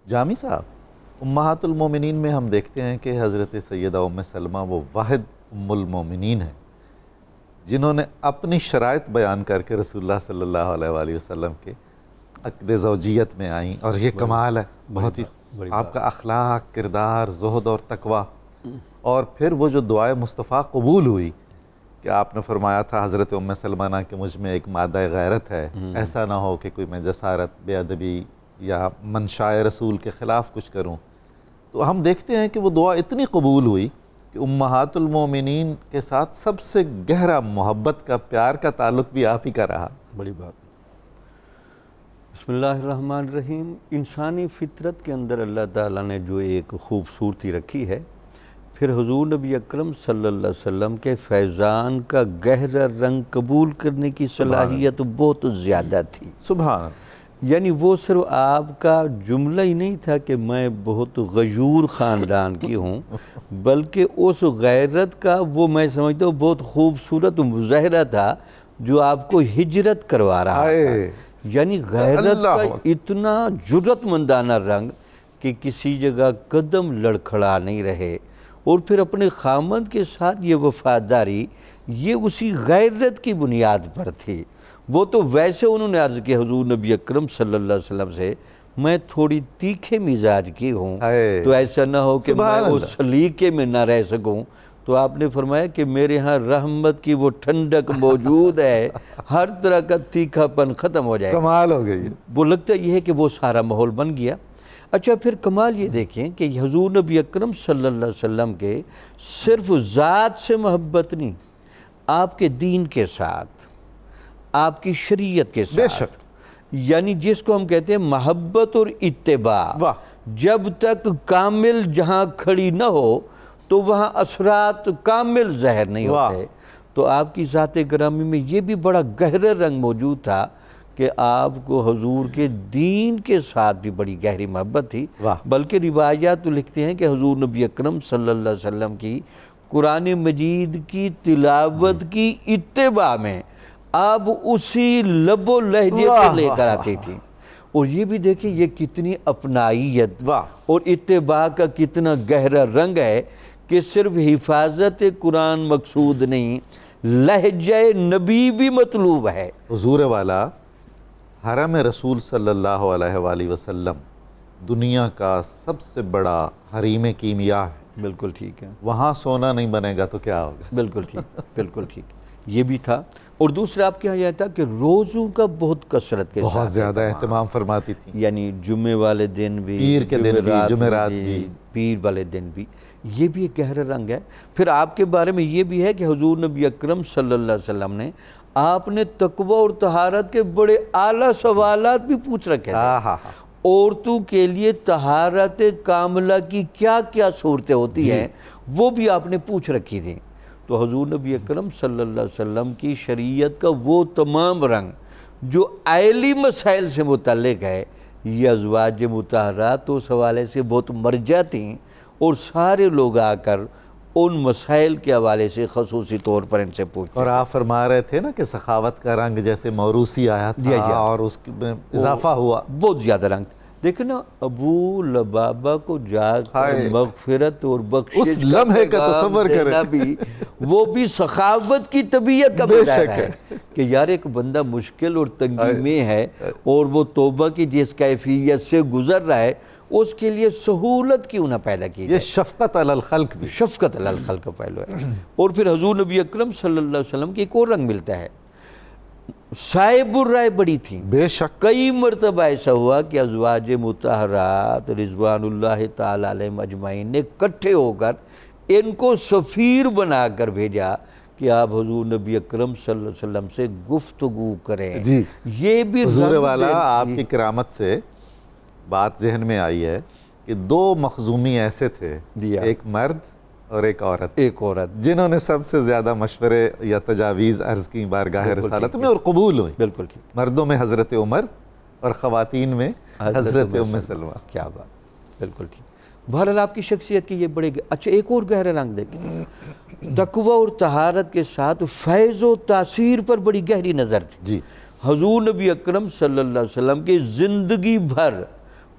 جامی صاحب، امہات المومنین میں ہم دیکھتے ہیں کہ حضرت سیدہ ام سلمہ وہ واحد ام المومنین ہیں جنہوں نے اپنی شرائط بیان کر کے رسول اللہ صلی اللہ علیہ وآلہ وسلم کے عقد زوجیت میں آئیں، اور یہ کمال ہے بہت ہی آپ کا اخلاق، کردار، زہد اور تقوی۔ اور پھر وہ جو دعائے مصطفیٰ قبول ہوئی کہ آپ نے فرمایا تھا حضرت ام سلمہ نے کہ مجھ میں ایک مادہ غیرت ہے، ایسا نہ ہو کہ کوئی میں جسارت، بے ادبی یا منشائے رسول کے خلاف کچھ کروں۔ تو ہم دیکھتے ہیں کہ وہ دعا اتنی قبول ہوئی کہ امہات المومنین کے ساتھ سب سے گہرا محبت کا، پیار کا تعلق بھی آپ ہی کا رہا۔ بڑی بات۔ بسم اللہ الرحمن الرحیم۔ انسانی فطرت کے اندر اللہ تعالیٰ نے جو ایک خوبصورتی رکھی ہے، پھر حضور نبی اکرم صلی اللہ علیہ وسلم کے فیضان کا گہرا رنگ قبول کرنے کی صلاحیت بہت زیادہ تھی۔ سبحان اللہ۔ یعنی وہ صرف آپ کا جملہ ہی نہیں تھا کہ میں بہت غیور خاندان کی ہوں، بلکہ اس غیرت کا وہ میں سمجھتا ہوں بہت خوبصورت مظاہرہ تھا جو آپ کو ہجرت کروا رہا تھا۔ یعنی غیرت کا اتنا جرأت مندانہ رنگ کہ کسی جگہ قدم لڑکھڑا نہیں رہے، اور پھر اپنے خامند کے ساتھ یہ وفاداری یہ اسی غیرت کی بنیاد پر تھی۔ وہ تو ویسے انہوں نے عرض کیا حضور نبی اکرم صلی اللہ علیہ وسلم سے، میں تھوڑی تیکھے مزاج کی ہوں، تو ایسا نہ ہو کہ میں اس سلیقے میں نہ رہ سکوں۔ تو آپ نے فرمایا کہ میرے ہاں رحمت کی وہ ٹھنڈک موجود ہے، ہر طرح کا تیکھا پن ختم ہو جائے۔ کمال ہو گئی۔ وہ لگتا یہ ہے کہ وہ سارا ماحول بن گیا۔ اچھا، پھر کمال یہ دیکھیں کہ حضور نبی اکرم صلی اللہ علیہ وسلم کے صرف ذات سے محبت نہیں، آپ کے دین کے ساتھ، آپ کی شریعت کے ساتھ، بے شک، یعنی جس کو ہم کہتے ہیں محبت اور اتباع، جب تک کامل جہاں کھڑی نہ ہو تو وہاں اثرات کامل ظاہر نہیں ہوتے۔ تو آپ کی ذات گرامی میں یہ بھی بڑا گہرا رنگ موجود تھا کہ آپ کو حضور کے دین کے ساتھ بھی بڑی گہری محبت تھی۔ بلکہ روایات تو لکھتے ہیں کہ حضور نبی اکرم صلی اللہ علیہ وسلم کی قرآن مجید کی تلاوت کی اتباع میں آپ اسی لب و لہجے کو لے کر آتی تھی۔ اور یہ بھی دیکھیں یہ کتنی اپنائیت اور اتباع کا کتنا گہرا رنگ ہے کہ صرف حفاظت قرآن مقصود نہیں، لہجہ نبی بھی مطلوب ہے۔ حضور والا حرم رسول صلی اللہ علیہ وآلہ وسلم دنیا کا سب سے بڑا حریم کیمیا ہے۔ بالکل ٹھیک ہے۔ وہاں سونا نہیں بنے گا تو کیا ہوگا؟ بالکل ٹھیک، بالکل ٹھیک، یہ بھی تھا۔ اور دوسرا آپ کے یہاں یہ تھا کہ روزوں کا بہت کثرت کے ساتھ بہت زیادہ اہتمام فرماتی تھی، یعنی جمعے والے دن بھی، پیر کے دن بھی، جمعرات بھی، پیر والے دن بھی، یہ بھی ایک گہرا رنگ ہے۔ پھر آپ کے بارے میں یہ بھی ہے کہ حضور نبی اکرم صلی اللہ علیہ وسلم نے آپ نے تقوی اور طہارت کے بڑے اعلیٰ سوالات بھی پوچھ رکھے تھے۔ عورتوں کے لیے طہارت کاملہ کی کیا کیا صورتیں ہوتی ہیں وہ بھی آپ نے پوچھ رکھی تھی۔ تو حضور نبی اکرم صلی اللہ علیہ وسلم کی شریعت کا وہ تمام رنگ جو عائلی مسائل سے متعلق ہے، یہ ازواج مطہرات اس حوالے سے بہت مرجع تھیں، اور سارے لوگ آ کر ان مسائل کے حوالے سے خصوصی طور پر ان سے پوچھتے۔ اور آپ فرما رہے تھے نا کہ سخاوت کا رنگ جیسے موروثی آیا تھا اور اس میں اضافہ ہوا، بہت زیادہ رنگ۔ دیکھیں نا، ابو لبابہ کو جا کر مغفرت اور بخشش اس لمحے کا تصور کریں بھی وہ بھی سخاوت کی طبیعت کا مظاہرہ ہے کہ یار ایک بندہ مشکل اور تنگی میں ہے اور وہ توبہ کی جس کیفیت سے گزر رہا ہے اس کے لیے سہولت کیوں نہ پیدا کی یہ شفقت علی الخلق بھی، شفقت علی الخلق کا پہلو ہے۔ اور پھر حضور نبی اکرم صلی اللہ علیہ وسلم کی ایک اور رنگ ملتا ہے، صاحب الرائے بڑی تھی۔ بے شک، کئی مرتبہ ایسا ہوا کہ ازواج مطہرات رضوان اللہ تعالی علیہم اجمعین نے اکٹھے ہو کر ان کو سفیر بنا کر بھیجا کہ آپ حضور نبی اکرم صلی اللہ علیہ وسلم سے گفتگو کریں۔ یہ بھی حضور والا آپ کی کرامت سے بات ذہن میں آئی ہے کہ دو مخزومی ایسے تھے، ایک مرد اور ایک عورت، جنہوں نے سب سے زیادہ مشورے یا تجاویز عرض کی بارگاہ رسالت میں اور قبول ہوئی۔ بالکل ٹھیک۔ مردوں میں حضرت عمر اور خواتین میں حضرت ام سلمہ۔ کیا بات، بالکل ٹھیک۔ بہرحال آپ کی شخصیت کی یہ بڑے اچھا ایک اور گہرا رنگ دیکھیں، تقوی اور طہارت کے ساتھ فیض و تاثیر پر بڑی گہری نظر تھی۔ حضور نبی اکرم صلی اللہ علیہ وسلم کی زندگی بھر